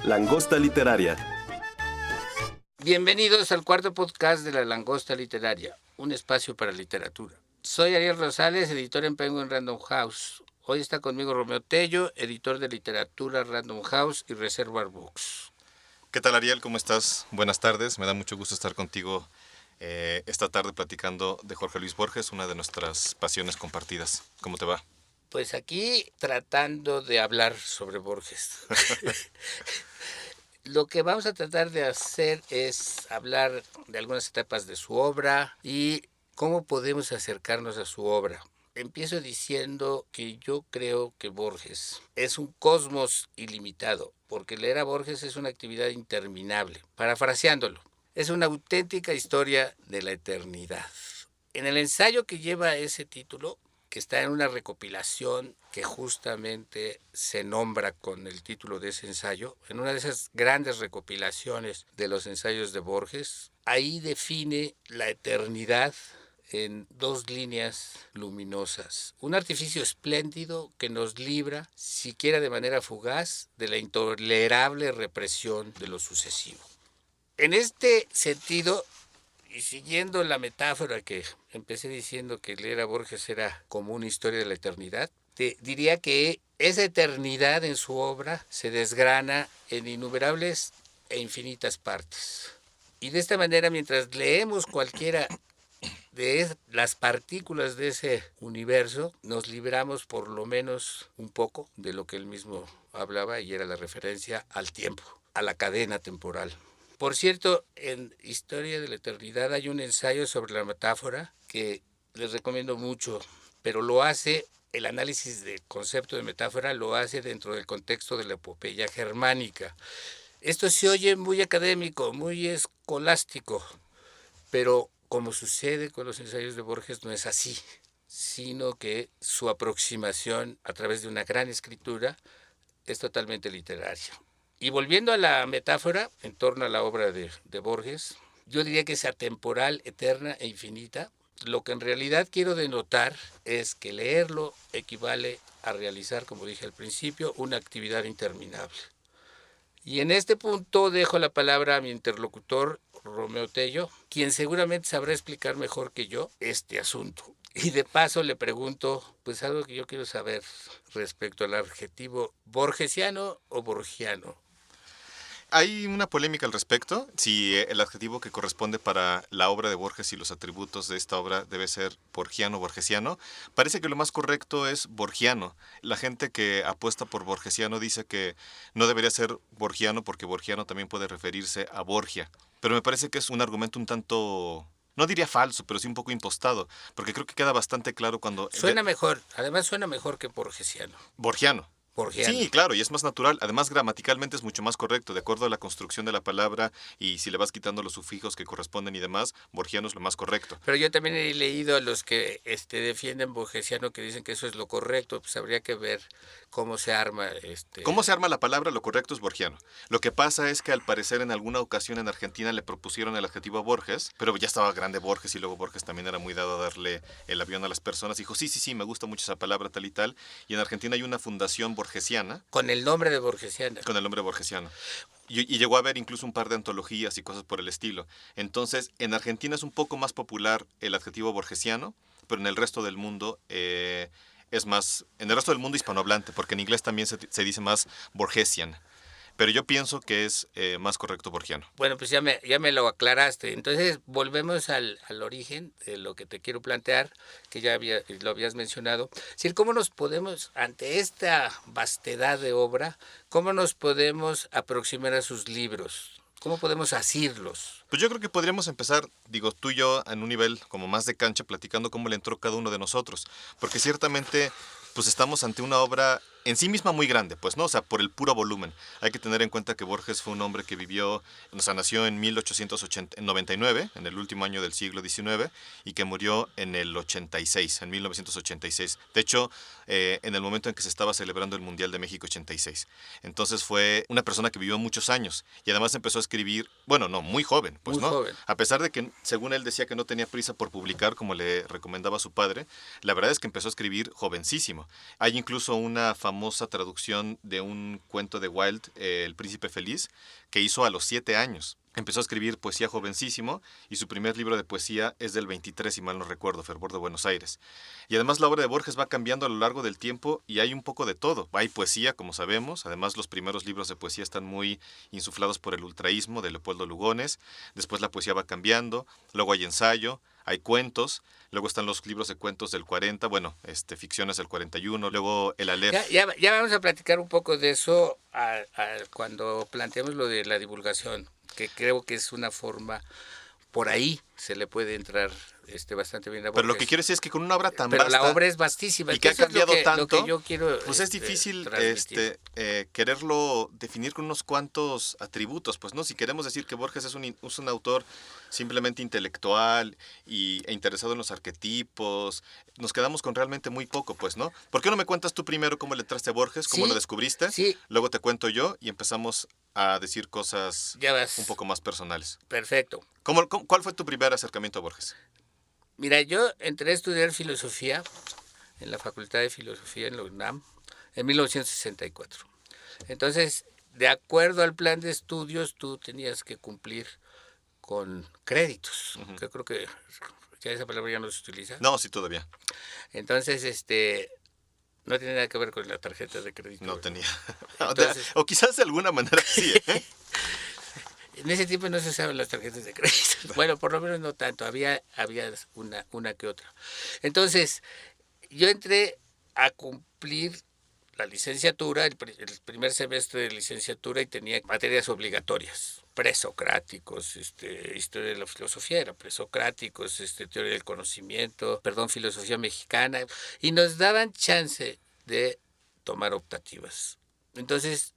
Langosta Literaria. Bienvenidos al cuarto podcast de La Langosta Literaria, un espacio para literatura. Soy Ariel Rosales, editor en Penguin Random House. Hoy está conmigo Romeo Tello, editor de literatura Random House y Reservoir Books. ¿Qué tal, Ariel? ¿Cómo estás? Buenas tardes. Me da mucho gusto estar contigo esta tarde platicando de Jorge Luis Borges, una de nuestras pasiones compartidas. ¿Cómo te va? Pues aquí tratando de hablar sobre Borges. Lo que vamos a tratar de hacer es hablar de algunas etapas de su obra y cómo podemos acercarnos a su obra. Empiezo diciendo que yo creo que Borges es un cosmos ilimitado, porque leer a Borges es una actividad interminable. Parafraseándolo, es una auténtica historia de la eternidad. En el ensayo que lleva ese título, que está en una recopilación que justamente se nombra con el título de ese ensayo, en una de esas grandes recopilaciones de los ensayos de Borges, ahí define la eternidad en dos líneas luminosas. Un artificio espléndido que nos libra, siquiera de manera fugaz, de la intolerable represión de lo sucesivo. En este sentido, y siguiendo la metáfora que empecé diciendo que leer a Borges era como una historia de la eternidad, te diría que esa eternidad en su obra se desgrana en innumerables e infinitas partes. Y de esta manera, mientras leemos cualquiera de las partículas de ese universo, nos libramos por lo menos un poco de lo que él mismo hablaba, y era la referencia al tiempo, a la cadena temporal. Por cierto, en Historia de la Eternidad hay un ensayo sobre la metáfora que les recomiendo mucho, pero lo hace, el análisis del concepto de metáfora lo hace dentro del contexto de la epopeya germánica. Esto se oye muy académico, muy escolástico, pero como sucede con los ensayos de Borges no es así, sino que su aproximación a través de una gran escritura es totalmente literaria. Y volviendo a la metáfora en torno a la obra de Borges, yo diría que es atemporal, eterna e infinita. Lo que en realidad quiero denotar es que leerlo equivale a realizar, como dije al principio, una actividad interminable. Y en este punto dejo la palabra a mi interlocutor, Romeo Tello, quien seguramente sabrá explicar mejor que yo este asunto. Y de paso le pregunto, pues algo que yo quiero saber respecto al adjetivo borgesiano o borgiano. Hay una polémica al respecto, si el adjetivo que corresponde para la obra de Borges y los atributos de esta obra debe ser borgiano o borgesiano. Parece que lo más correcto es borgiano. La gente que apuesta por borgesiano dice que no debería ser borgiano porque borgiano también puede referirse a Borgia. Pero me parece que es un argumento un tanto, no diría falso, pero sí un poco impostado, porque creo que queda bastante claro cuando... Suena mejor, además suena mejor que borgesiano. Borgiano. Borgiano. Sí, claro, y es más natural. Además, gramaticalmente es mucho más correcto, de acuerdo a la construcción de la palabra, y si le vas quitando los sufijos que corresponden y demás, borgiano es lo más correcto. Pero yo también he leído a los que defienden borgesiano, que dicen que eso es lo correcto. Pues habría que ver cómo se arma. ¿Cómo se arma la palabra? Lo correcto es borgiano. Lo que pasa es que al parecer en alguna ocasión en Argentina le propusieron el adjetivo a Borges, pero ya estaba grande Borges y luego Borges también era muy dado a darle el avión a las personas. Dijo, sí, me gusta mucho esa palabra tal y tal. Y en Argentina hay una fundación borgesiana. Con el nombre de borgesiana. Con el nombre borgesiano. Y llegó a haber incluso un par de antologías y cosas por el estilo. Entonces, en Argentina es un poco más popular el adjetivo borgesiano, pero en el resto del mundo es más, en el resto del mundo hispanohablante, porque en inglés también se dice más Borgesian. Pero yo pienso que es más correcto borgiano. Bueno, pues ya me lo aclaraste. Entonces, volvemos al origen de lo que te quiero plantear, que ya lo habías mencionado. Es decir, ¿cómo nos podemos, ante esta vastedad de obra, cómo nos podemos aproximar a sus libros? ¿Cómo podemos asirlos? Pues yo creo que podríamos empezar, tú y yo, en un nivel como más de cancha, platicando cómo le entró cada uno de nosotros. Porque ciertamente, pues estamos ante una obra en sí misma muy grande, pues, ¿no? O sea, por el puro volumen. Hay que tener en cuenta que Borges fue un hombre que vivió, o sea, nació en 1899, en el último año del siglo XIX, y que murió en el 86, en 1986. De hecho, en el momento en que se estaba celebrando el Mundial de México 86. Entonces fue una persona que vivió muchos años y además empezó a escribir, bueno, no, muy joven, joven, pues, muy ¿no? joven. A pesar de que, según él decía que no tenía prisa por publicar, como le recomendaba su padre, la verdad es que empezó a escribir jovencísimo. Hay incluso una famosa traducción de un cuento de Wilde, El Príncipe Feliz, que hizo a los 7 años. Empezó a escribir poesía jovencísimo y su primer libro de poesía es del 23, si mal no recuerdo, Fervor de Buenos Aires. Y además la obra de Borges va cambiando a lo largo del tiempo y hay un poco de todo. Hay poesía, como sabemos, además los primeros libros de poesía están muy insuflados por el ultraísmo de Leopoldo Lugones, después la poesía va cambiando, luego hay ensayo, hay cuentos, luego están los libros de cuentos del 40, bueno, ficciones del 41, luego el Aleph. Ya vamos a platicar un poco de eso cuando planteemos lo de la divulgación, que creo que es una forma, por ahí se le puede entrar bastante bien a Borges. Pero lo que quiero decir es que con una obra tan Pero vasta la obra es vastísima. y que ha cambiado tanto, lo que yo quiero, pues es difícil transmitir. quererlo definir con unos cuantos atributos, pues no, si queremos decir que Borges es un autor simplemente intelectual e interesado en los arquetipos, nos quedamos con realmente muy poco, pues, ¿no? ¿Por qué no me cuentas tú primero cómo le entraste a Borges, cómo Sí, lo descubriste? sí. Luego te cuento yo y empezamos a decir cosas Ya vas. un poco más personales. Perfecto. ¿Cuál fue tu primer acercamiento a Borges? Mira, yo entré a estudiar filosofía en la Facultad de Filosofía en la UNAM en 1964. Entonces, de acuerdo al plan de estudios, tú tenías que cumplir con créditos. Uh-huh. Yo creo que ya esa palabra ya no se utiliza. No, sí, todavía. Entonces, no tiene nada que ver con la tarjeta de crédito. No tenía. Entonces, o quizás de alguna manera sí, ¿eh? En ese tiempo no se usaban las tarjetas de crédito. Bueno, por lo menos no tanto, había una que otra. Entonces, yo entré a cumplir la licenciatura, el primer semestre de licenciatura, y tenía materias obligatorias, presocráticos, historia de la filosofía, era presocráticos, teoría del conocimiento, filosofía mexicana, y nos daban chance de tomar optativas. Entonces,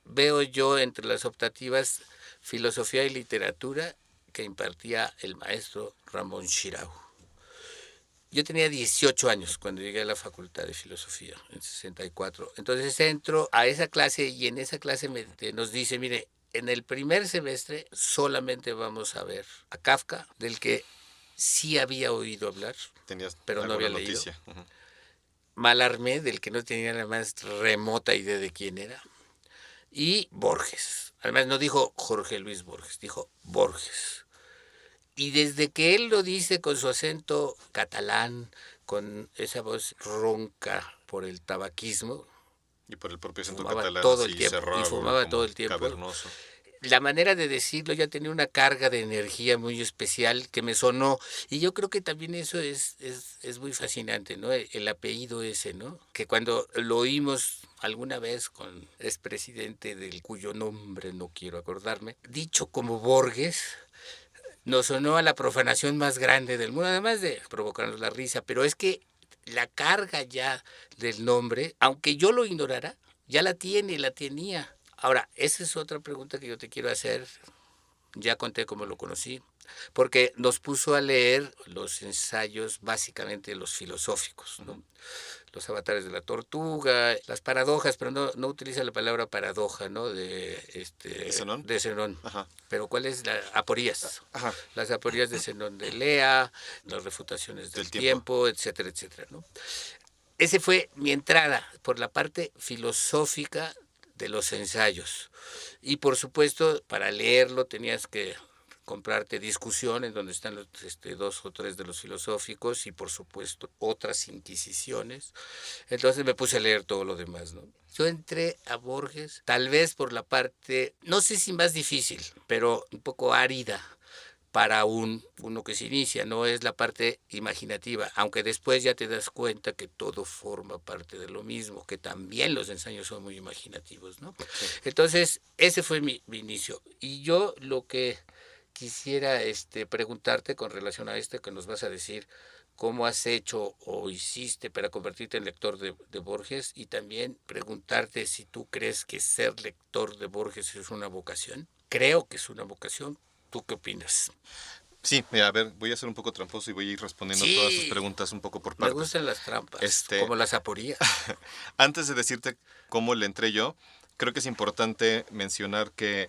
veo yo entre las optativas filosofía y literatura que impartía el maestro Ramón Xirau. Yo tenía 18 años cuando llegué a la Facultad de Filosofía, en 64. Entonces entro a esa clase y en esa clase nos dice, mire, en el primer semestre solamente vamos a ver a Kafka, del que sí había oído hablar, pero no había leído. Uh-huh. Mallarmé, del que no tenía la más remota idea de quién era. Y Borges. Además no dijo Jorge Luis Borges, dijo Borges. Y desde que él lo dice con su acento catalán, con esa voz ronca por el tabaquismo, y por el propio acento fumaba catalán, todo el así, tiempo, cerrado, y fumaba todo el tiempo. Cavernoso. La manera de decirlo ya tenía una carga de energía muy especial que me sonó. Y yo creo que también eso es muy fascinante, ¿no? El apellido ese, ¿no? Que cuando lo oímos alguna vez con expresidente del cuyo nombre no quiero acordarme, dicho como Borges, nos sonó a la profanación más grande del mundo, además de provocarnos la risa. Pero es que la carga ya del nombre, aunque yo lo ignorara, ya la tenía. Ahora, esa es otra pregunta que yo te quiero hacer. Ya conté cómo lo conocí, porque nos puso a leer los ensayos básicamente los filosóficos, ¿no? Los avatares de la tortuga, las paradojas, pero no utiliza la palabra paradoja, ¿no? De ¿Zenón? De Zenón. Ajá. Pero ¿cuál es la aporías? Ajá. Las aporías de Zenón de Lea, las refutaciones del tiempo, etcétera, etcétera, ¿no? Ese fue mi entrada por la parte filosófica de los ensayos. Y por supuesto, para leerlo tenías que comprarte Discusiones, donde están los, 2 o 3 de los filosóficos, y por supuesto otras inquisiciones. Entonces me puse a leer todo lo demás, ¿no? Yo entré a Borges tal vez por la parte, no sé si más difícil, pero un poco árida para uno que se inicia, no es la parte imaginativa, aunque después ya te das cuenta que todo forma parte de lo mismo, que también los ensayos son muy imaginativos, ¿no? Sí. Entonces, ese fue mi inicio. Y yo lo que quisiera preguntarte con relación a que nos vas a decir, cómo has hecho o hiciste para convertirte en lector de Borges, y también preguntarte si tú crees que ser lector de Borges es una vocación. Creo que es una vocación. ¿Tú qué opinas? Sí, a ver, voy a ser un poco tramposo y voy a ir respondiendo todas sus preguntas un poco por partes. Me gustan las trampas, como las aporías. Antes de decirte cómo le entré yo, creo que es importante mencionar que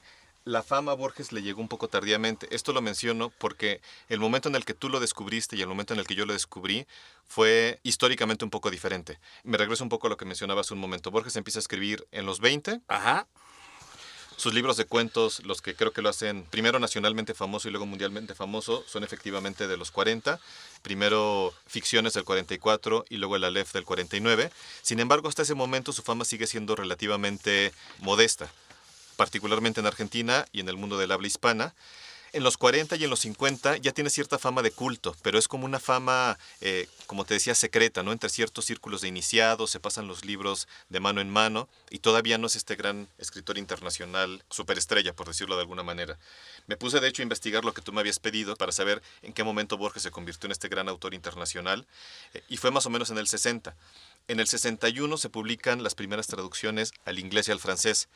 la fama a Borges le llegó un poco tardíamente. Esto lo menciono porque el momento en el que tú lo descubriste y el momento en el que yo lo descubrí fue históricamente un poco diferente. Me regreso un poco a lo que mencionabas un momento. Borges empieza a escribir en los 20. Ajá. Sus libros de cuentos, los que creo que lo hacen primero nacionalmente famoso y luego mundialmente famoso, son efectivamente de los 40. Primero Ficciones del 44 y luego El Aleph del 49. Sin embargo, hasta ese momento su fama sigue siendo relativamente modesta, particularmente en Argentina y en el mundo del habla hispana. En los 40 y en los 50 ya tiene cierta fama de culto, pero es como una fama, como te decía, secreta, ¿no? Entre ciertos círculos de iniciados, se pasan los libros de mano en mano y todavía no es este gran escritor internacional, superestrella, por decirlo de alguna manera. Me puse, de hecho, a investigar lo que tú me habías pedido para saber en qué momento Borges se convirtió en este gran autor internacional, y fue más o menos en el 60. En el 61 se publican las primeras traducciones al inglés y al francés.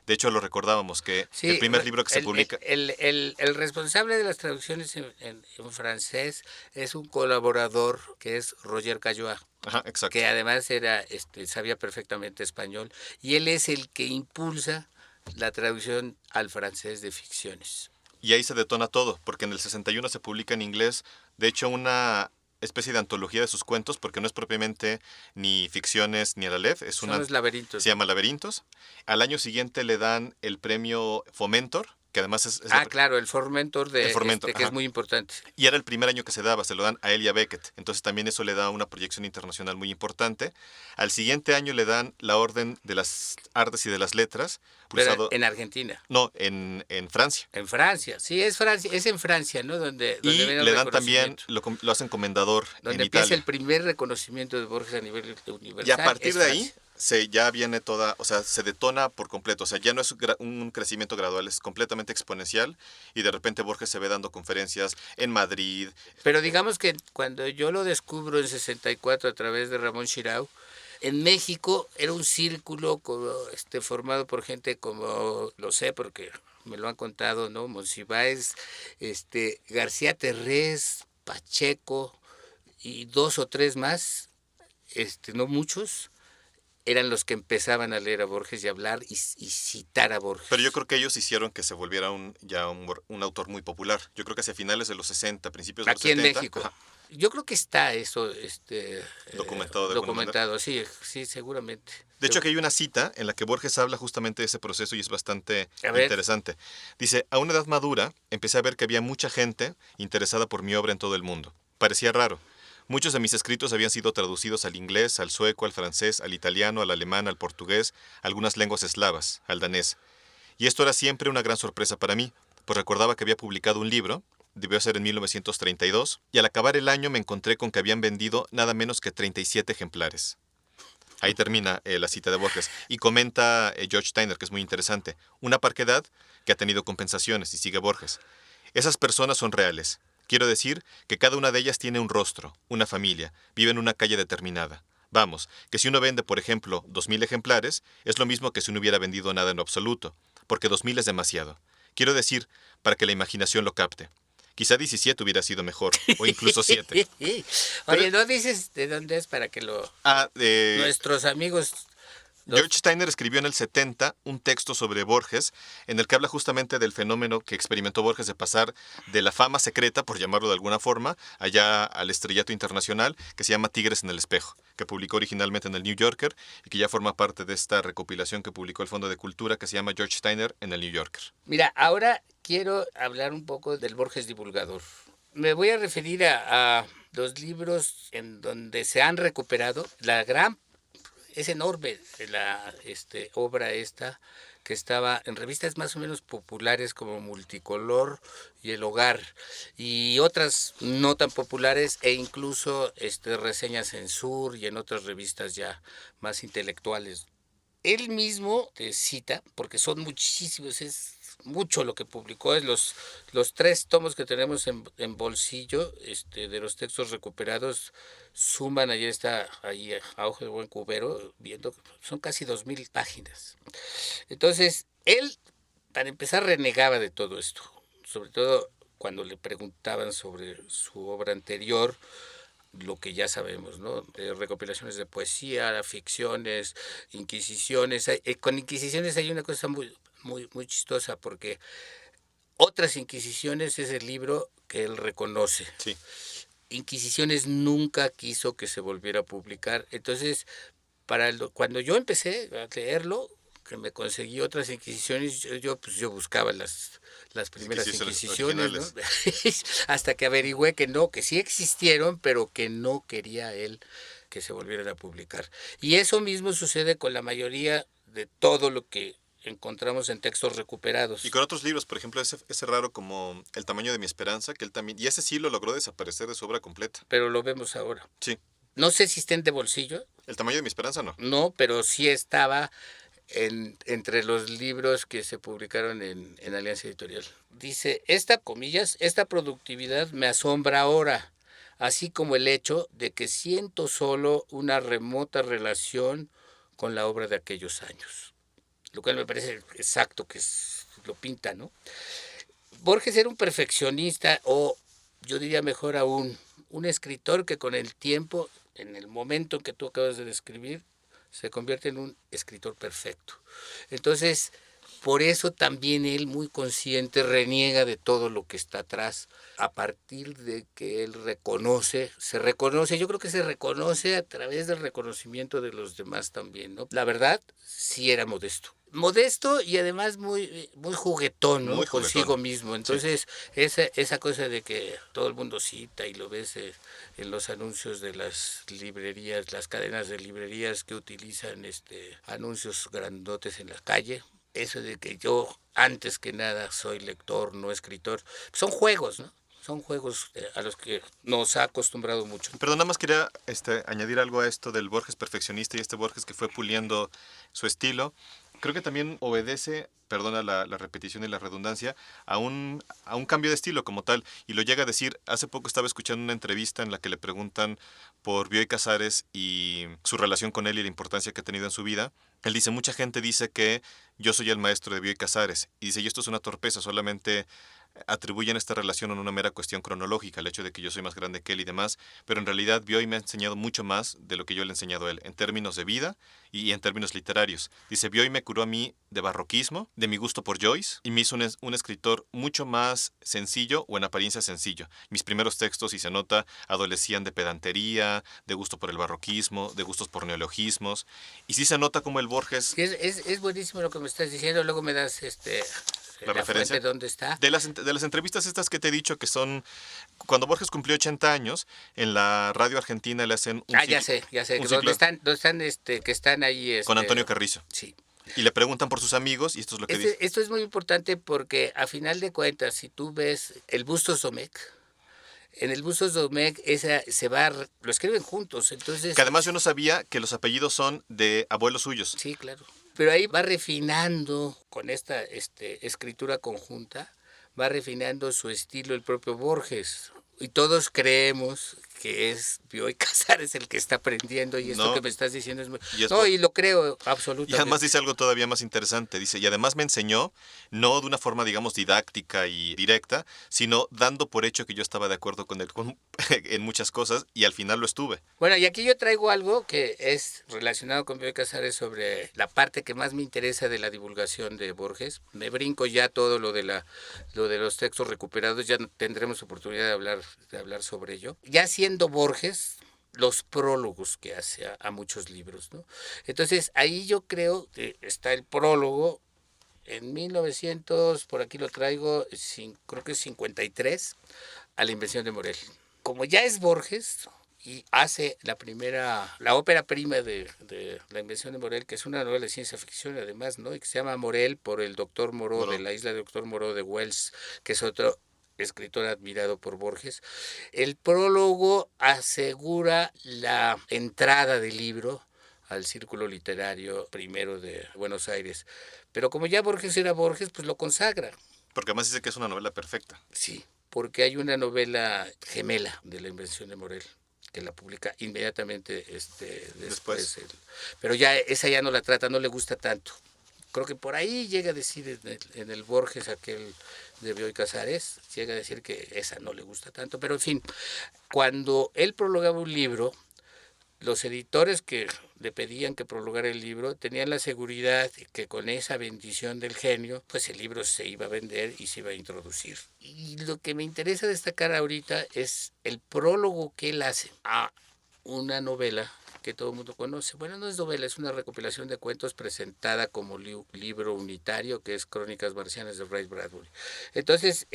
De hecho, lo recordábamos que Sí, el primer libro que se publica... el responsable de las traducciones en francés es un colaborador que es Roger Caillois, Ajá, exacto. que además era, sabía perfectamente español, y él es el que impulsa la traducción al francés de Ficciones. Y ahí se detona todo, porque en el 61 se publica en inglés, de hecho, una especie de antología de sus cuentos, porque no es propiamente ni Ficciones ni el Aleph, Son los laberintos. se llama Laberintos. Al año siguiente le dan el premio Fomentor, que además es Claro, el Formentor, el Formentor, que es muy importante. y era el primer año que se daba, se lo dan a él y a Beckett. Entonces también eso le da una proyección internacional muy importante. Al siguiente año le dan la Orden de las Artes y de las Letras. Pero en Argentina. No, en Francia. En Francia, sí, es Francia, es en Francia, ¿no? Donde Y viene el le dan también, reconocimiento. lo hacen comendador Donde en empieza Italia. el primer reconocimiento de Borges a nivel universal. Y a partir es de ahí Francia. ya viene toda, o sea, se detona por completo, o sea, ya no es un crecimiento gradual, es completamente exponencial y de repente Borges se ve dando conferencias en Madrid. Pero digamos que cuando yo lo descubro en 64 a través de Ramón Xirau, en México era un círculo formado por gente como, lo sé porque me lo han contado, ¿no? Monsiváis, García Terrés, Pacheco y dos o tres más, no muchos, eran los que empezaban a leer a Borges y hablar y citar a Borges. Pero yo creo que ellos hicieron que se volviera un autor muy popular. Yo creo que hacia finales de los 60, principios de los Aquí 70. en México. Ajá, Yo creo que está eso documentado de alguna manera. documentado, sí, seguramente. De hecho, aquí hay una cita en la que Borges habla justamente de ese proceso y es bastante A ver. interesante. Dice, a una edad madura, empecé a ver que había mucha gente interesada por mi obra en todo el mundo. Parecía raro. Muchos de mis escritos habían sido traducidos al inglés, al sueco, al francés, al italiano, al alemán, al portugués, algunas lenguas eslavas, al danés. Y esto era siempre una gran sorpresa para mí, pues recordaba que había publicado un libro, debió ser en 1932, y al acabar el año me encontré con que habían vendido nada menos que 37 ejemplares. Ahí termina la cita de Borges. Y comenta George Steiner, que es muy interesante, una parquedad que ha tenido compensaciones, y sigue Borges. Esas personas son reales. Quiero decir que cada una de ellas tiene un rostro, una familia, vive en una calle determinada. Vamos, que si uno vende, por ejemplo, 2000 ejemplares, es lo mismo que si no hubiera vendido nada en lo absoluto, porque 2000 es demasiado. Quiero decir, para que la imaginación lo capte. Quizá 17 hubiera sido mejor, o incluso 7. Oye, ¿no dices de dónde es para que nuestros amigos... George Steiner escribió en el 70 un texto sobre Borges en el que habla justamente del fenómeno que experimentó Borges de pasar de la fama secreta, por llamarlo de alguna forma, allá al estrellato internacional, que se llama Tigres en el Espejo, que publicó originalmente en el New Yorker y que ya forma parte de esta recopilación que publicó el Fondo de Cultura que se llama George Steiner en el New Yorker. Mira, ahora quiero hablar un poco del Borges divulgador. Me voy a referir a los libros en donde se han recuperado es enorme la obra esta, que estaba en revistas más o menos populares como Multicolor y El Hogar, y otras no tan populares, e incluso reseñas en Sur y en otras revistas ya más intelectuales. Él mismo te cita, porque son muchísimos, es mucho lo que publicó, es los 3 tomos que tenemos en bolsillo, de los textos recuperados, suman, ahí está, ahí a ojo de buen cubero, viendo, son casi 2000 páginas. Entonces, él, para empezar, renegaba de todo esto, sobre todo cuando le preguntaban sobre su obra anterior, lo que ya sabemos, ¿no? Recopilaciones de poesía, ficciones, inquisiciones. Con inquisiciones hay una cosa muy, muy, muy chistosa, porque Otras Inquisiciones es el libro que él reconoce. Sí. Inquisiciones nunca quiso que se volviera a publicar. Entonces, cuando yo empecé a leerlo, que me conseguí Otras Inquisiciones, yo buscaba las primeras Inquisiciones, ¿no? Hasta que averigüé que no, que sí existieron, pero que no quería él que se volvieran a publicar. Y eso mismo sucede con la mayoría de todo lo que encontramos en textos recuperados. Y con otros libros, por ejemplo, ese raro como El tamaño de mi esperanza, que él también, y ese sí lo logró desaparecer de su obra completa. Pero lo vemos ahora. Sí. No sé si estén de bolsillo. El tamaño de mi esperanza no. No, pero sí estaba entre los libros que se publicaron en Alianza Editorial. Dice, comillas, esta productividad me asombra ahora, así como el hecho de que siento solo una remota relación con la obra de aquellos años. Lo cual me parece exacto que lo pinta, ¿no? Borges era un perfeccionista, o yo diría mejor aún, un escritor que con el tiempo, en el momento que tú acabas de describir, se convierte en un escritor perfecto. Entonces, por eso también él, muy consciente, reniega de todo lo que está atrás, a partir de que él se reconoce, yo creo que se reconoce a través del reconocimiento de los demás también, ¿no? La verdad, sí era modesto. Modesto y además muy, muy juguetón, ¿no? Muy Consigo juguetón. mismo. Entonces, sí. esa cosa de que todo el mundo cita y lo ves en los anuncios de las librerías, las cadenas de librerías que utilizan anuncios grandotes en la calle, eso de que yo, antes que nada, soy lector, no escritor, son juegos, ¿no? Son juegos a los que nos ha acostumbrado mucho. Perdón, nada más quería añadir algo a esto del Borges perfeccionista y este Borges que fue puliendo su estilo. Creo que también obedece, perdona la repetición y la redundancia, a un cambio de estilo como tal. Y lo llega a decir, hace poco estaba escuchando una entrevista en la que le preguntan por Bioy Casares y su relación con él y la importancia que ha tenido en su vida. Él dice, mucha gente dice que yo soy el maestro de Bioy Casares. Y dice, y esto es una torpeza, solamente atribuyen esta relación a una mera cuestión cronológica, el hecho de que yo soy más grande que él y demás, pero en realidad Bioy me ha enseñado mucho más de lo que yo le he enseñado a él, en términos de vida y en términos literarios. Dice, Bioy me curó a mí de barroquismo, de mi gusto por Joyce, y me hizo un escritor mucho más sencillo o en apariencia sencillo. Mis primeros textos, y se nota, adolecían de pedantería, de gusto por el barroquismo, de gustos por neologismos, y sí se nota como el Borges... Sí, es buenísimo lo que me estás diciendo, luego me das la referencia. ¿Dónde está? De las entrevistas estas que te he dicho que son... Cuando Borges cumplió 80 años, en la radio argentina le hacen un ya sé. ¿Dónde están que están ahí? Con Antonio Carrizo. Sí. Y le preguntan por sus amigos y esto es lo que dice. Esto es muy importante porque a final de cuentas, si tú ves el Bustos Domecq, en el Bustos Domecq lo escriben juntos, entonces... Que además yo no sabía que los apellidos son de abuelos suyos. Sí, claro. Pero ahí va refinando con esta escritura conjunta, va refinando su estilo el propio Borges. Y todos creemos que es Bioy Casares el que está aprendiendo y esto que me estás diciendo es muy... Y lo creo absolutamente. Y además dice algo todavía más interesante, dice, y además me enseñó, no de una forma, digamos, didáctica y directa, sino dando por hecho que yo estaba de acuerdo con él en muchas cosas y al final lo estuve. Bueno, y aquí yo traigo algo que es relacionado con Bioy Casares sobre la parte que más me interesa de la divulgación de Borges. Me brinco ya todo lo de los textos recuperados, ya tendremos oportunidad de hablar sobre ello. Ya siendo Borges, los prólogos que hace a muchos libros, ¿no? Entonces, ahí yo creo que está el prólogo en 1900, por aquí lo traigo, creo que es 53, a La Invención de Morel. Como ya es Borges y hace la ópera prima de La Invención de Morel, que es una novela de ciencia ficción además, ¿no? Y que se llama Morel por el doctor Moreau, de la isla del doctor Moreau de Wells, que es otro escritor admirado por Borges. El prólogo asegura la entrada del libro al círculo literario primero de Buenos Aires. Pero como ya Borges era Borges, pues lo consagra. Porque además dice que es una novela perfecta. Sí, porque hay una novela gemela de La Invención de Morel, que la publica inmediatamente después. Pero esa ya no la trata, no le gusta tanto. Creo que por ahí llega a decir en el Borges aquel de Bioy Casares, llega a decir que esa no le gusta tanto, pero en fin, cuando él prologaba un libro, los editores que le pedían que prologara el libro tenían la seguridad que con esa bendición del genio, pues el libro se iba a vender y se iba a introducir. Y lo que me interesa destacar ahorita es el prólogo que él hace a una novela que todo el mundo conoce. Bueno, no es novela, es una recopilación de cuentos presentada como libro unitario, que es Crónicas Marcianas de Ray Bradbury. Entonces,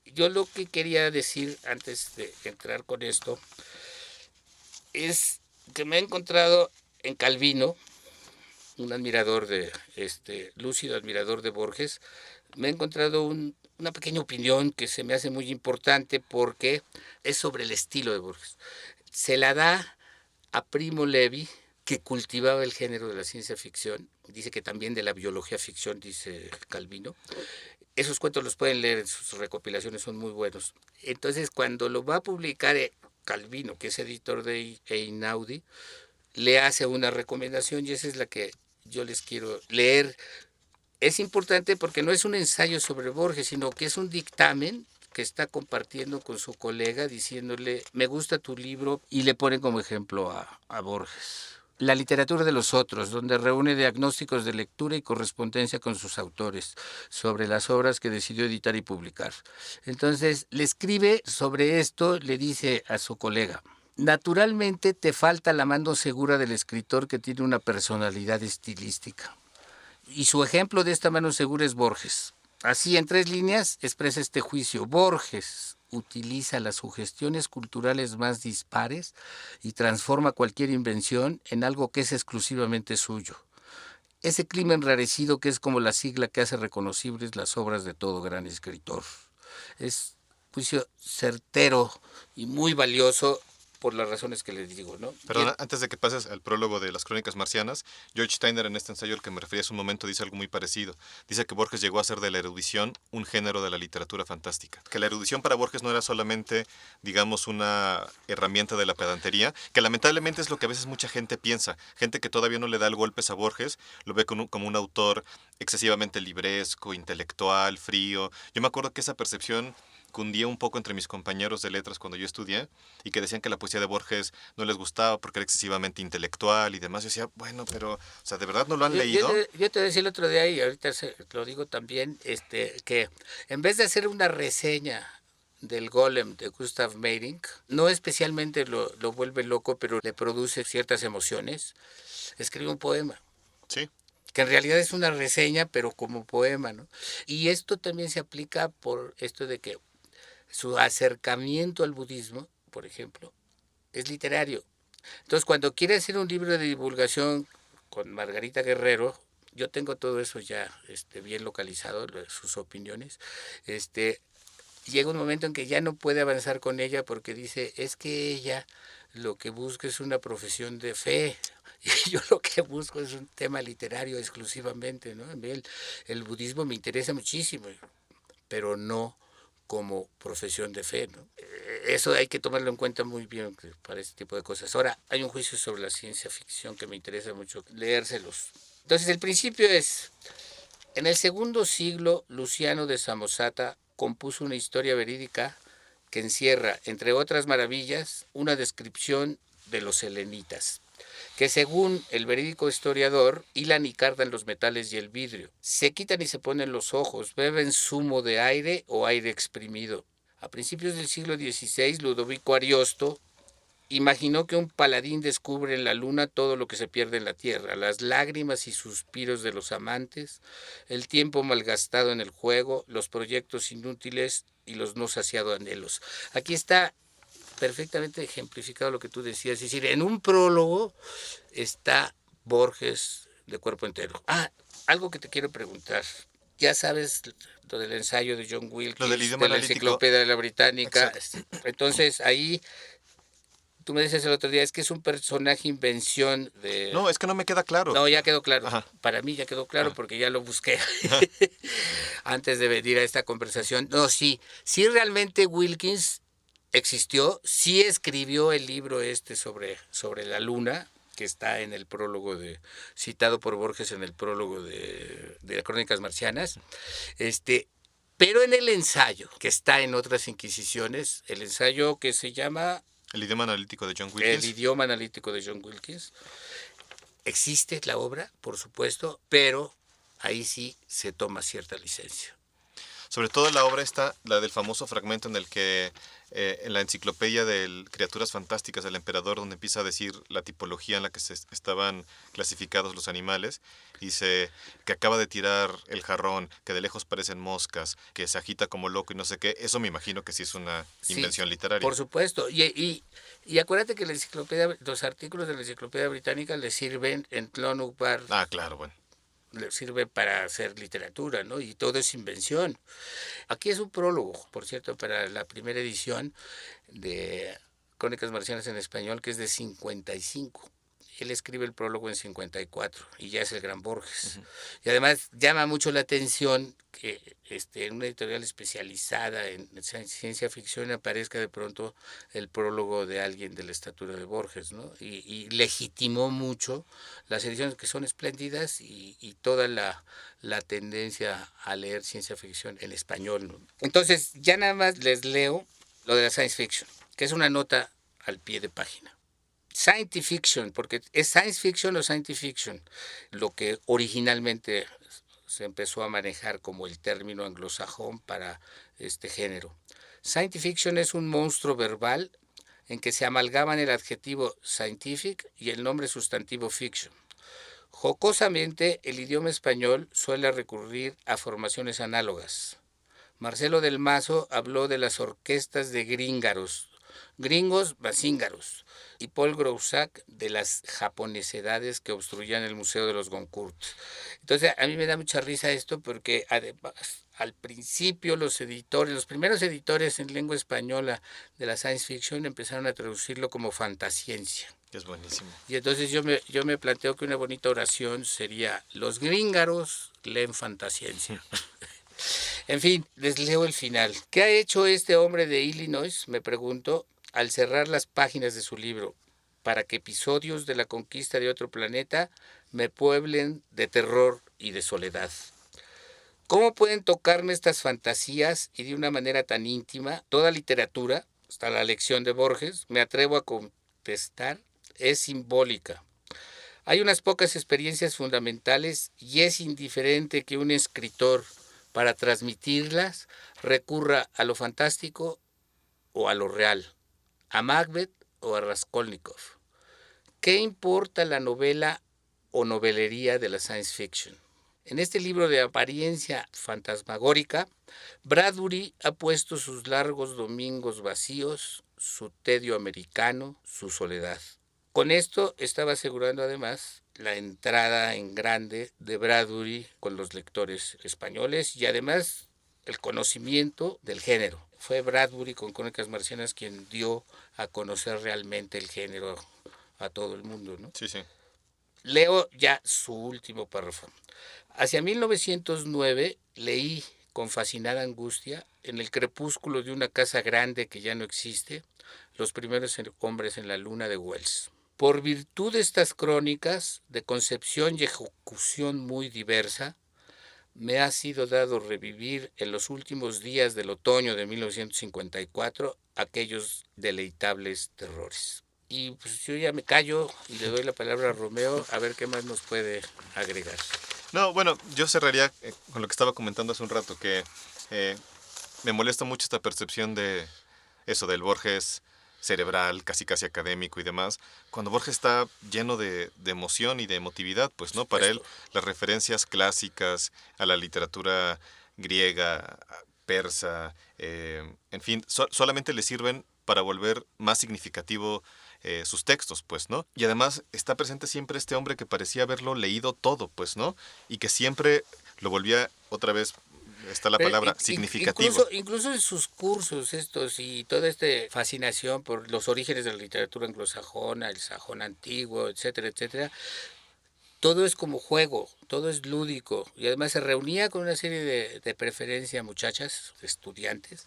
yo lo que quería decir antes de entrar con esto es que me he encontrado en Calvino, un admirador lúcido admirador de Borges, me he encontrado una pequeña opinión que se me hace muy importante porque es sobre el estilo de Borges. Se la da a Primo Levi, que cultivaba el género de la ciencia ficción, dice que también de la biología ficción, dice Calvino. Esos cuentos los pueden leer en sus recopilaciones, son muy buenos. Entonces, cuando lo va a publicar Calvino, que es editor de Einaudi, le hace una recomendación y esa es la que yo les quiero leer. Es importante porque no es un ensayo sobre Borges, sino que es un dictamen que está compartiendo con su colega diciéndole, me gusta tu libro, y le ponen como ejemplo a Borges. La literatura de los otros, donde reúne diagnósticos de lectura y correspondencia con sus autores sobre las obras que decidió editar y publicar. Entonces, le escribe sobre esto, le dice a su colega, naturalmente te falta la mano segura del escritor que tiene una personalidad estilística. Y su ejemplo de esta mano segura es Borges. Así, en 3 líneas, expresa este juicio. Borges utiliza las sugestiones culturales más dispares y transforma cualquier invención en algo que es exclusivamente suyo. Ese clima enrarecido que es como la sigla que hace reconocibles las obras de todo gran escritor. Es juicio certero y muy valioso por las razones que les digo, ¿no? Perdona, antes de que pases al prólogo de las Crónicas Marcianas, George Steiner en este ensayo al que me refería hace un momento dice algo muy parecido. Dice que Borges llegó a hacer de la erudición un género de la literatura fantástica. Que la erudición para Borges no era solamente, digamos, una herramienta de la pedantería, que lamentablemente es lo que a veces mucha gente piensa. Gente que todavía no le da el golpes a Borges, lo ve como un autor excesivamente libresco, intelectual, frío. Yo me acuerdo que esa percepción cundía un poco entre mis compañeros de letras cuando yo estudié y que decían que la poesía de Borges no les gustaba porque era excesivamente intelectual y demás. Yo decía, bueno, pero, o sea, ¿de verdad no lo han leído? Yo te decía el otro día y ahorita lo digo también, que en vez de hacer una reseña del Golem de Gustav Meyrink, no especialmente lo vuelve loco, pero le produce ciertas emociones, escribe un poema. Sí. Que en realidad es una reseña, pero como poema, ¿no? Y esto también se aplica por esto de que su acercamiento al budismo, por ejemplo, es literario. Entonces, cuando quiere hacer un libro de divulgación con Margarita Guerrero, yo tengo todo eso ya bien localizado, sus opiniones, llega un momento en que ya no puede avanzar con ella porque dice, es que ella lo que busca es una profesión de fe, y yo lo que busco es un tema literario exclusivamente, ¿no? El budismo me interesa muchísimo, pero no como profesión de fe, ¿no? Eso hay que tomarlo en cuenta muy bien para este tipo de cosas. Ahora, hay un juicio sobre la ciencia ficción que me interesa mucho leérselos. Entonces, el principio es, en el segundo siglo, Luciano de Samosata compuso una historia verídica que encierra, entre otras maravillas, una descripción de los selenitas, que según el verídico historiador, hilan y cardan los metales y el vidrio, se quitan y se ponen los ojos, beben zumo de aire o aire exprimido. A principios del siglo XVI, Ludovico Ariosto imaginó que un paladín descubre en la luna todo lo que se pierde en la tierra, las lágrimas y suspiros de los amantes, el tiempo malgastado en el juego, los proyectos inútiles y los no saciados anhelos. Aquí está perfectamente ejemplificado lo que tú decías, es decir, en un prólogo está Borges de cuerpo entero. Algo que te quiero preguntar. Ya sabes lo del ensayo de John Wilkins, de la enciclopedia de la Británica. Exacto. Entonces, ahí tú me dices el otro día, es que es un personaje invención de... No, es que no me queda claro. No, ya quedó claro. Ajá. Para mí ya quedó claro porque ya lo busqué antes de venir a esta conversación. No, sí realmente Wilkins existió, sí escribió el libro sobre la luna, que está en el prólogo citado por Borges en el prólogo de las Crónicas Marcianas, pero en el ensayo, que está en otras inquisiciones, el ensayo que se llama... El idioma analítico de John El Wilkins. idioma analítico de John Wilkins. Existe la obra, por supuesto, pero ahí sí se toma cierta licencia. Sobre todo la obra está, la del famoso fragmento en el que en la enciclopedia de Criaturas Fantásticas del Emperador, donde empieza a decir la tipología en la que se estaban clasificados los animales, dice que acaba de tirar el jarrón, que de lejos parecen moscas, que se agita como loco y no sé qué. Eso me imagino que sí es una invención literaria. Por supuesto. Y acuérdate que la enciclopedia, los artículos de la enciclopedia británica le sirven en Clonuk Bar. Ah, claro, bueno. Le sirve para hacer literatura, ¿no? Y todo es invención. Aquí es un prólogo, por cierto, para la primera edición de Crónicas Marcianas en Español, que es de 55. Él escribe el prólogo en 54 y ya es el gran Borges. Y además llama mucho la atención que en una editorial especializada en ciencia ficción aparezca de pronto el prólogo de alguien de la estatura de Borges, ¿no? Y legitimó mucho las ediciones, que son espléndidas, y toda la tendencia a leer ciencia ficción en español, ¿no? Entonces, ya nada más les leo lo de la science fiction, que es una nota al pie de página. Science fiction, porque es science fiction o science fiction, lo que originalmente se empezó a manejar como el término anglosajón para este género. Science fiction es un monstruo verbal en que se amalgaman el adjetivo scientific y el nombre sustantivo fiction. Jocosamente, el idioma español suele recurrir a formaciones análogas. Marcelo del Mazo habló de las orquestas de gringaros, gringos basíngaros, y Paul Groussac de las japonesedades que obstruían el Museo de los Goncourt. Entonces, a mí me da mucha risa esto porque además, al principio los primeros editores en lengua española de la science fiction empezaron a traducirlo como fantasciencia. Es buenísimo. Y entonces yo me planteo que una bonita oración sería: los gringaros leen fantasciencia. En fin, les leo el final. ¿Qué ha hecho este hombre de Illinois, me pregunto, al cerrar las páginas de su libro, para que episodios de la conquista de otro planeta me pueblen de terror y de soledad? ¿Cómo pueden tocarme estas fantasías y de una manera tan íntima? Toda literatura, hasta la lección de Borges, me atrevo a contestar, es simbólica. Hay unas pocas experiencias fundamentales y es indiferente que un escritor, para transmitirlas, recurra a lo fantástico o a lo real, a Macbeth o a Raskolnikov. ¿Qué importa la novela o novelería de la science fiction? En este libro de apariencia fantasmagórica, Bradbury ha puesto sus largos domingos vacíos, su tedio americano, su soledad. Con esto estaba asegurando además la entrada en grande de Bradbury con los lectores españoles y además el conocimiento del género. Fue Bradbury con Crónicas Marcianas quien dio a conocer realmente el género a todo el mundo, ¿no? Sí, sí. Leo ya su último párrafo. Hacia 1909 leí con fascinada angustia, en el crepúsculo de una casa grande que ya no existe, Los primeros hombres en la luna de Wells. Por virtud de estas crónicas, de concepción y ejecución muy diversa, me ha sido dado revivir en los últimos días del otoño de 1954 aquellos deleitables terrores. Y pues yo ya me callo y le doy la palabra a Romeo a ver qué más nos puede agregar. No, bueno, yo cerraría con lo que estaba comentando hace un rato, que me molesta mucho esta percepción de eso, del Borges cerebral, casi académico y demás, cuando Borges está lleno de emoción y de emotividad, pues, ¿no? Para él, las referencias clásicas a la literatura griega, persa, en fin, solamente le sirven para volver más significativo sus textos, pues, ¿no? Y además está presente siempre este hombre que parecía haberlo leído todo, pues, ¿no? Y que siempre lo volvía otra vez, está la palabra, significativo. Incluso en sus cursos estos y toda esta fascinación por los orígenes de la literatura anglosajona, el sajón antiguo, etcétera, etcétera, todo es como juego, todo es lúdico. Y además se reunía con una serie de preferencia muchachas, estudiantes.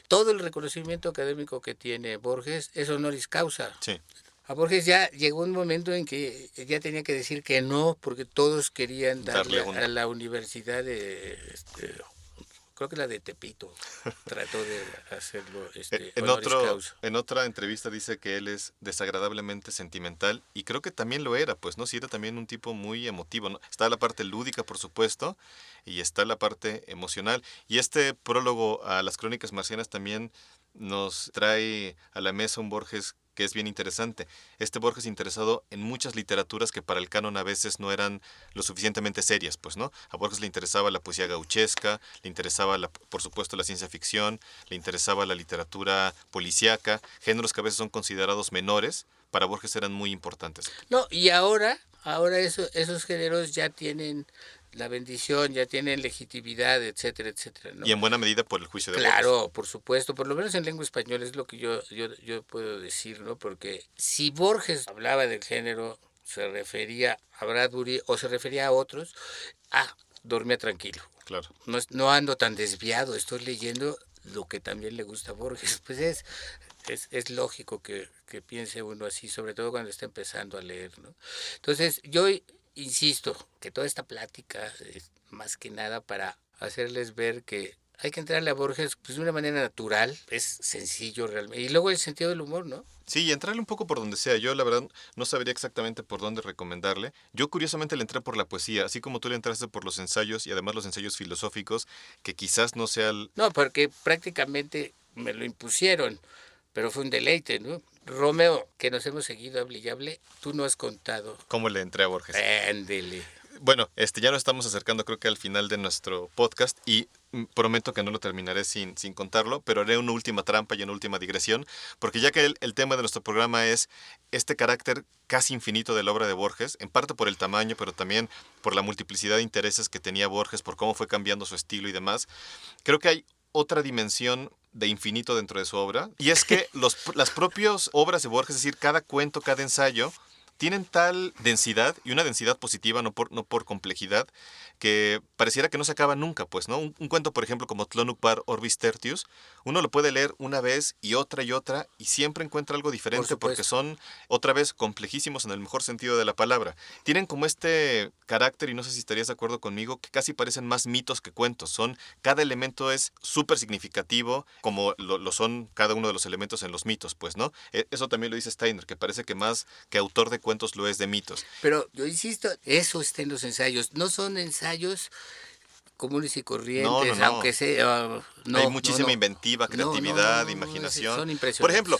Todo el reconocimiento académico que tiene Borges es honoris causa. Sí. A Borges ya llegó un momento en que ya tenía que decir que no, porque todos querían darle a la universidad creo que la de Tepito, trató de hacerlo En honoris causa. en otra entrevista dice que él es desagradablemente sentimental y creo que también lo era, pues, ¿no? Sí era también un tipo muy emotivo, ¿no? Está la parte lúdica, por supuesto, y está la parte emocional. Y este prólogo a las Crónicas Marcianas también nos trae a la mesa un Borges que es bien interesante. Este Borges interesado en muchas literaturas que para el canon a veces no eran lo suficientemente serias, pues, ¿no? A Borges le interesaba la poesía gauchesca, le interesaba, por supuesto, la ciencia ficción, le interesaba la literatura policíaca, géneros que a veces son considerados menores, para Borges eran muy importantes. No, y ahora esos géneros ya tienen la bendición, ya tienen legitimidad, etcétera, etcétera, ¿no? Y en buena medida por el juicio de Borges. Claro, por supuesto, por lo menos en lengua española es lo que yo puedo decir, ¿no? Porque si Borges hablaba del género, se refería a Bradbury o se refería a otros, dormía tranquilo. Claro. No ando tan desviado, estoy leyendo lo que también le gusta a Borges. Pues es lógico que piense uno así, sobre todo cuando está empezando a leer, ¿no? Entonces, yo insisto que toda esta plática es más que nada para hacerles ver que hay que entrarle a Borges pues, de una manera natural, es sencillo realmente. Y luego el sentido del humor, ¿no? Sí, y entrarle un poco por donde sea. Yo, la verdad, no sabría exactamente por dónde recomendarle. Yo, curiosamente, le entré por la poesía, así como tú le entraste por los ensayos y además los ensayos filosóficos, que quizás no sea el... No, porque prácticamente me lo impusieron, pero fue un deleite, ¿no? Romeo, que nos hemos seguido hable y hable, tú no has contado. ¿Cómo le entré a Borges? Ándele. Bueno, ya nos estamos acercando creo que al final de nuestro podcast y prometo que no lo terminaré sin contarlo, pero haré una última trampa y una última digresión, porque ya que el tema de nuestro programa es este carácter casi infinito de la obra de Borges, en parte por el tamaño, pero también por la multiplicidad de intereses que tenía Borges, por cómo fue cambiando su estilo y demás, creo que hay otra dimensión de infinito dentro de su obra, y es que las propias obras de Borges, es decir, cada cuento, cada ensayo, tienen tal densidad, y una densidad positiva, no por complejidad, que pareciera que no se acaba nunca, pues, ¿no? Un cuento, por ejemplo, como Tlön-Uqbar Orbis Tertius, uno lo puede leer una vez y otra, y siempre encuentra algo diferente porque son, otra vez, complejísimos en el mejor sentido de la palabra. Tienen como este carácter, y no sé si estarías de acuerdo conmigo, que casi parecen más mitos que cuentos. Cada elemento es súper significativo, como lo son cada uno de los elementos en los mitos, pues, ¿no? Eso también lo dice Steiner, que parece que más que autor de cuentos lo es de mitos. Pero yo insisto, eso está en los ensayos. No son ensayos comunes y corrientes, No. aunque sea... Hay muchísima inventiva, creatividad, imaginación. Son impresionantes. Por ejemplo,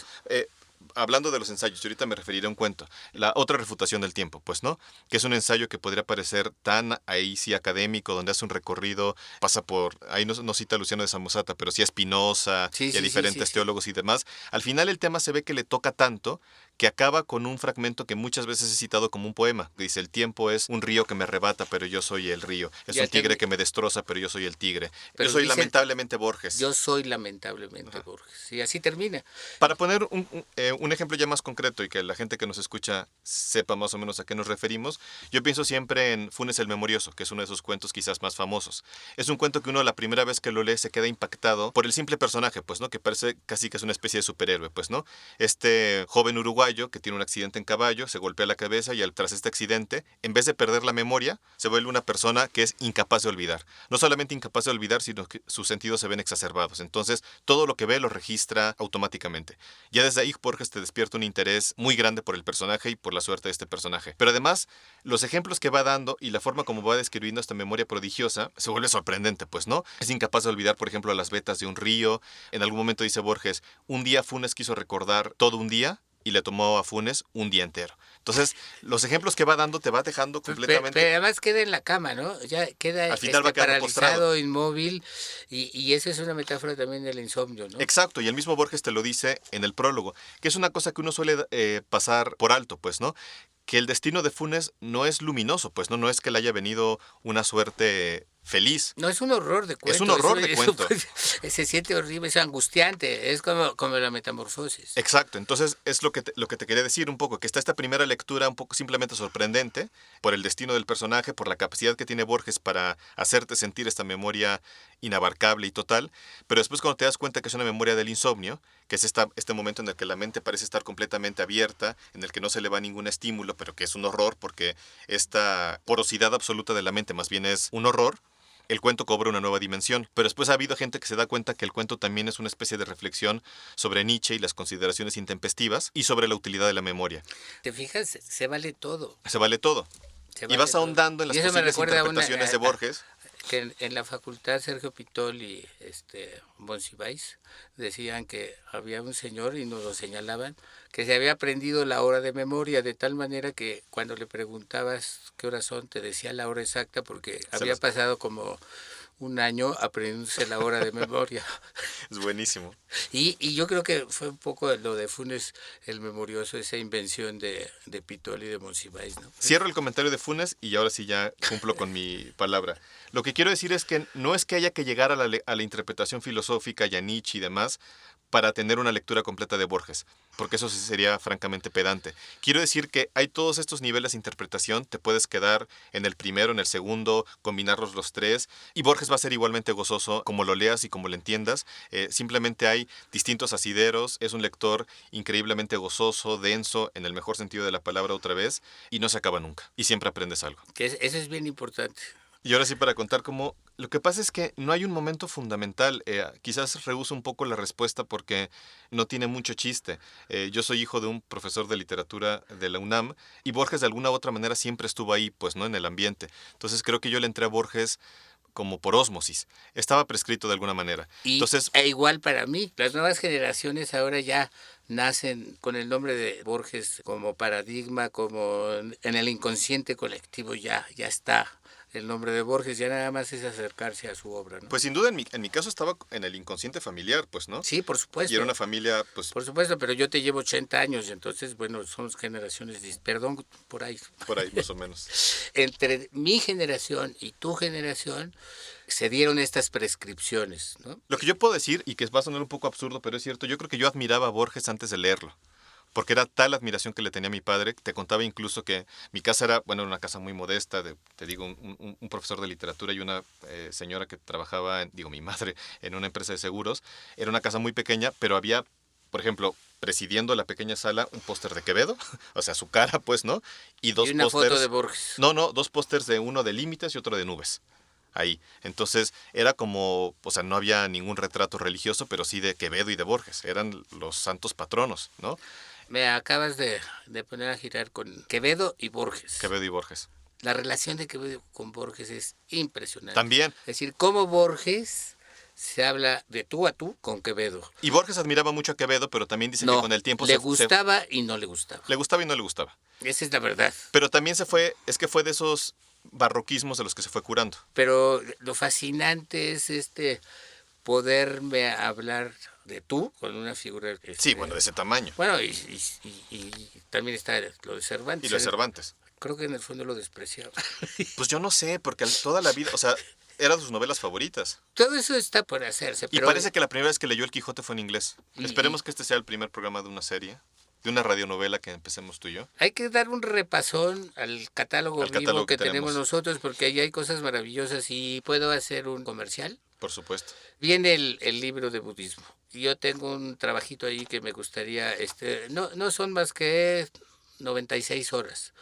hablando de los ensayos, yo ahorita me referiré a un cuento, la otra refutación del tiempo, pues, ¿no? Que es un ensayo que podría parecer tan ahí sí académico, donde hace un recorrido, pasa por, ahí no cita a Luciano de Samosata, pero sí a Spinoza y a diferentes teólogos y demás. Al final el tema se ve que le toca tanto que acaba con un fragmento que muchas veces es citado como un poema. Dice, el tiempo es un río que me arrebata, pero yo soy el río. Es un tigre que me destroza, pero yo soy el tigre. Yo soy lamentablemente Borges. Yo soy lamentablemente Borges. Y así termina. Para poner un ejemplo ya más concreto y que la gente que nos escucha sepa más o menos a qué nos referimos, yo pienso siempre en Funes el Memorioso, que es uno de esos cuentos quizás más famosos. Es un cuento que uno la primera vez que lo lee se queda impactado por el simple personaje, pues, ¿no? Que parece casi que es una especie de superhéroe, pues, ¿no? Este joven uruguayo que tiene un accidente en caballo, se golpea la cabeza y tras este accidente, en vez de perder la memoria, se vuelve una persona que es incapaz de olvidar. No solamente incapaz de olvidar, sino que sus sentidos se ven exacerbados. Entonces, todo lo que ve lo registra automáticamente. Ya desde ahí Borges te despierta un interés muy grande por el personaje y por la suerte de este personaje. Pero además, los ejemplos que va dando y la forma como va describiendo esta memoria prodigiosa se vuelve sorprendente, pues, ¿no? Es incapaz de olvidar, por ejemplo, las vetas de un río. En algún momento dice Borges, un día Funes quiso recordar todo un día y le tomó a Funes un día entero. Entonces, los ejemplos que va dando te va dejando completamente... Pero además queda en la cama, ¿no? Ya queda al final va paralizado, postrado. Inmóvil, y esa es una metáfora también del insomnio, ¿no? Exacto, y el mismo Borges te lo dice en el prólogo, que es una cosa que uno suele pasar por alto, pues, ¿no? Que el destino de Funes no es luminoso, pues, no es que le haya venido una suerte feliz. No, es un horror de cuento. Es un horror de cuento. Se siente horrible, es angustiante, es como la metamorfosis. Exacto, entonces es lo que te quería decir un poco, que está esta primera lectura un poco simplemente sorprendente por el destino del personaje, por la capacidad que tiene Borges para hacerte sentir esta memoria inabarcable y total, pero después cuando te das cuenta que es una memoria del insomnio, que es este momento en el que la mente parece estar completamente abierta, en el que no se le va ningún estímulo, pero que es un horror porque esta porosidad absoluta de la mente más bien es un horror, el cuento cobra una nueva dimensión. Pero después ha habido gente que se da cuenta que el cuento también es una especie de reflexión sobre Nietzsche y las consideraciones intempestivas y sobre la utilidad de la memoria. ¿Te fijas? Se vale todo. Se vale todo. Se Y vale vas todo. ahondando en las Y eso me posibles recuerda a interpretaciones de Borges. que en la facultad Sergio Pitol y Monsiváis decían que había un señor, y nos lo señalaban, que se había aprendido la hora de memoria, de tal manera que cuando le preguntabas qué horas son, te decía la hora exacta, porque había pasado como un año aprendiéndose la hora de memoria. Es buenísimo. Y yo creo que fue un poco lo de Funes el Memorioso, esa invención de Pitol y de Monsiváis, ¿no? Cierro el comentario de Funes y ahora sí ya cumplo con mi palabra. Lo que quiero decir es que no es que haya que llegar a la interpretación filosófica y a Nietzsche y demás para tener una lectura completa de Borges, porque eso sí sería francamente pedante. Quiero decir que hay todos estos niveles de interpretación, te puedes quedar en el primero, en el segundo, combinarlos los tres, y Borges va a ser igualmente gozoso como lo leas y como lo entiendas. Simplemente hay distintos asideros, es un lector increíblemente gozoso, denso, en el mejor sentido de la palabra otra vez, y no se acaba nunca, y siempre aprendes algo. Eso es bien importante. Y ahora sí, para contar cómo... Lo que pasa es que no hay un momento fundamental. Quizás rehúso un poco la respuesta porque no tiene mucho chiste. Yo soy hijo de un profesor de literatura de la UNAM y Borges de alguna u otra manera siempre estuvo ahí, pues, ¿no? En el ambiente. Entonces creo que yo le entré a Borges como por ósmosis. Estaba prescrito de alguna manera. Entonces, igual para mí. Las nuevas generaciones ahora ya nacen con el nombre de Borges como paradigma, como en el inconsciente colectivo ya está el nombre de Borges, ya nada más es acercarse a su obra, ¿no? Pues sin duda en mi caso estaba en el inconsciente familiar, pues, ¿no? Sí, por supuesto. Y era una familia, pues... Por supuesto, pero yo te llevo 80 años, entonces, bueno, somos generaciones, perdón, por ahí. Por ahí, más o menos. Entre mi generación y tu generación se dieron estas prescripciones, ¿no? Lo que yo puedo decir, y que va a sonar un poco absurdo, pero es cierto, yo creo que yo admiraba a Borges antes de leerlo. Porque era tal la admiración que le tenía a mi padre, te contaba incluso que mi casa era, bueno, una casa muy modesta, te digo, un profesor de literatura y una señora que trabajaba, mi madre, en una empresa de seguros. Era una casa muy pequeña, pero había, por ejemplo, presidiendo la pequeña sala, un póster de Quevedo, o sea, su cara, pues, ¿no? Y una foto de Borges. No, dos pósters de uno de Límites y otro de Nubes. Ahí. Entonces era como, o sea, no había ningún retrato religioso, pero sí de Quevedo y de Borges. Eran los santos patronos, ¿no? Me acabas de poner a girar con Quevedo y Borges. Quevedo y Borges. La relación de Quevedo con Borges es impresionante. También. Es decir, cómo Borges se habla de tú a tú con Quevedo. Y Borges admiraba mucho a Quevedo, pero también dice que con el tiempo le gustaba y no le gustaba. Le gustaba y no le gustaba. Esa es la verdad. Pero también fue de esos barroquismos de los que se fue curando. Pero lo fascinante es poderme hablar de tú con una figura sí, bueno, de ese tamaño. Bueno, y también está lo de Cervantes. Y lo de Cervantes. Creo que en el fondo lo despreciaba. Pues yo no sé, porque toda la vida, o sea, era de sus novelas favoritas. Todo eso está por hacerse. Pero... Y parece que la primera vez que leyó El Quijote fue en inglés. Esperemos que este sea el primer programa de una serie, de una radionovela que empecemos tú y yo. Hay que dar un repasón al catálogo vivo que tenemos nosotros, porque ahí hay cosas maravillosas. ¿Y puedo hacer un comercial? Por supuesto. Viene el libro de budismo. Yo tengo un trabajito ahí que me gustaría, no son más que 96 horas.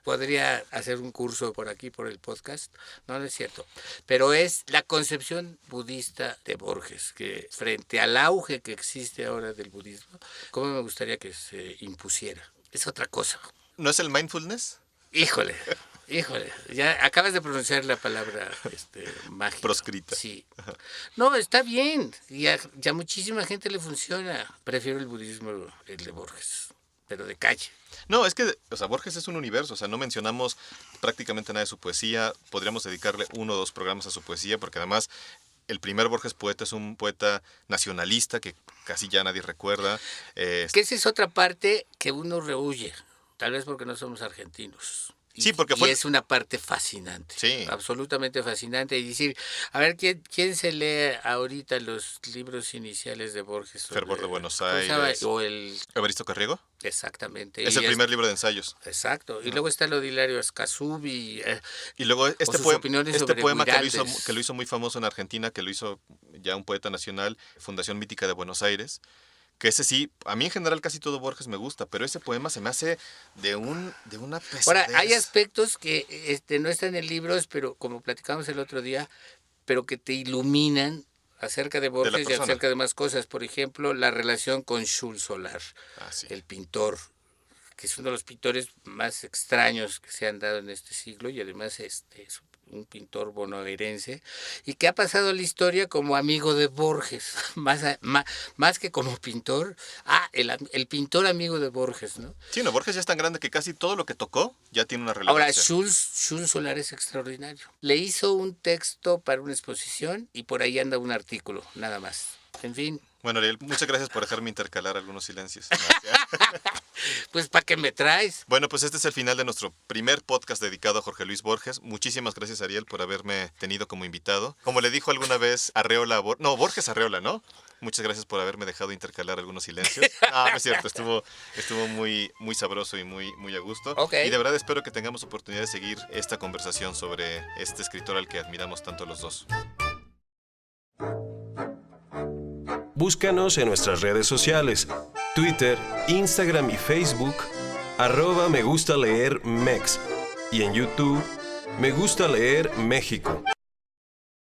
Podría hacer un curso por aquí, por el podcast. No es cierto. Pero es la concepción budista de Borges, que frente al auge que existe ahora del budismo, ¿cómo me gustaría que se impusiera? Es otra cosa. ¿No es el mindfulness? Híjole, ya acabas de pronunciar la palabra mágica. Proscrita. Sí. No, está bien. Ya muchísima gente le funciona. Prefiero el budismo, el de Borges, pero de calle. No, es que, o sea, Borges es un universo, o sea, no mencionamos prácticamente nada de su poesía, podríamos dedicarle 1 o 2 programas a su poesía, porque además el primer Borges poeta es un poeta nacionalista que casi ya nadie recuerda. Que esa es otra parte que uno rehuye, tal vez porque no somos argentinos. Sí, porque y es una parte fascinante, sí, absolutamente fascinante. Y decir, a ver, ¿quién se lee ahorita los libros iniciales de Borges? Fervor de Buenos Aires. O el... ¿Evaristo Carriego? Exactamente. Es el primer libro de ensayos. Exacto. Y luego está el Odilario Escazú y luego este poema que lo hizo muy famoso en Argentina, que lo hizo ya un poeta nacional, Fundación Mítica de Buenos Aires. Que ese sí, a mí en general casi todo Borges me gusta, pero ese poema se me hace de una pesadez. Ahora, hay aspectos que no están en libros, pero como platicamos el otro día, pero que te iluminan acerca de Borges y persona. acerca de más cosas. Por ejemplo, la relación con Jules Solar, Sí. el pintor, que es uno de los pintores más extraños que se han dado en este siglo y además es un pintor bonaerense y que ha pasado a la historia como amigo de Borges, más que como pintor. El pintor amigo de Borges, ¿no? Sí, no, Borges ya es tan grande que casi todo lo que tocó ya tiene una relevancia. Ahora, Jules Solar es extraordinario. Le hizo un texto para una exposición y por ahí anda un artículo, nada más. En fin. Bueno, Ariel, muchas gracias por dejarme intercalar algunos silencios. Pues, ¿para qué me traes? Bueno, pues este es el final de nuestro primer podcast dedicado a Jorge Luis Borges. Muchísimas gracias, Ariel, por haberme tenido como invitado. Como le dijo alguna vez Borges Arreola, ¿no? Muchas gracias por haberme dejado intercalar algunos silencios. No es cierto, estuvo muy, muy sabroso y muy, muy a gusto. Okay. Y de verdad espero que tengamos oportunidad de seguir esta conversación sobre este escritor al que admiramos tanto los dos. Búscanos en nuestras redes sociales, Twitter, Instagram y Facebook, @megustaleermex, y en YouTube, Me Gusta Leer México.